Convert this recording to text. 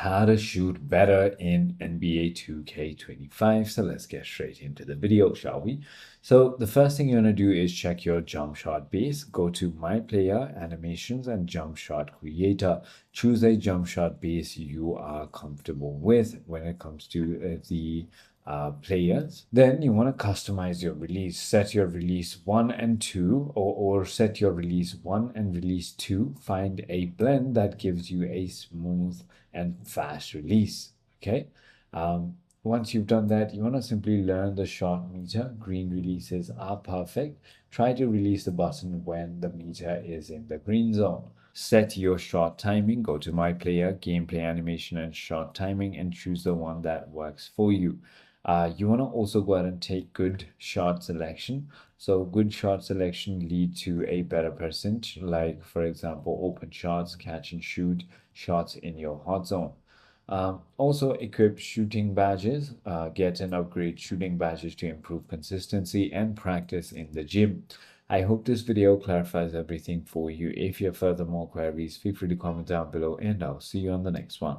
how to shoot better in NBA 2K25. So let's get straight into the video, shall we? So the first thing you want to do is check your jump shot base. Go to My Player, Animations, and Jump Shot Creator. Choose a jump shot base you are comfortable with when it comes to the players. Then you want to customize your release. Set your release 1 and 2 or set your release 1 and release 2. Find a blend that gives you a smooth and fast release. Okay. Once you've done that, you want to simply learn the shot meter. Green releases are perfect. Try to release the button when the meter is in the green zone. Set your shot timing. Go to My Player, Gameplay Animation, and Shot Timing and choose the one that works for you. You want to also go ahead and take good shot selection. So good shot selection lead to a better percentage, like for example, open shots, catch and shoot, shots in your hot zone. Also equip shooting badges. Get and upgrade shooting badges to improve consistency and practice in the gym. I hope this video clarifies everything for you. If you have further more queries, feel free to comment down below and I'll see you on the next one.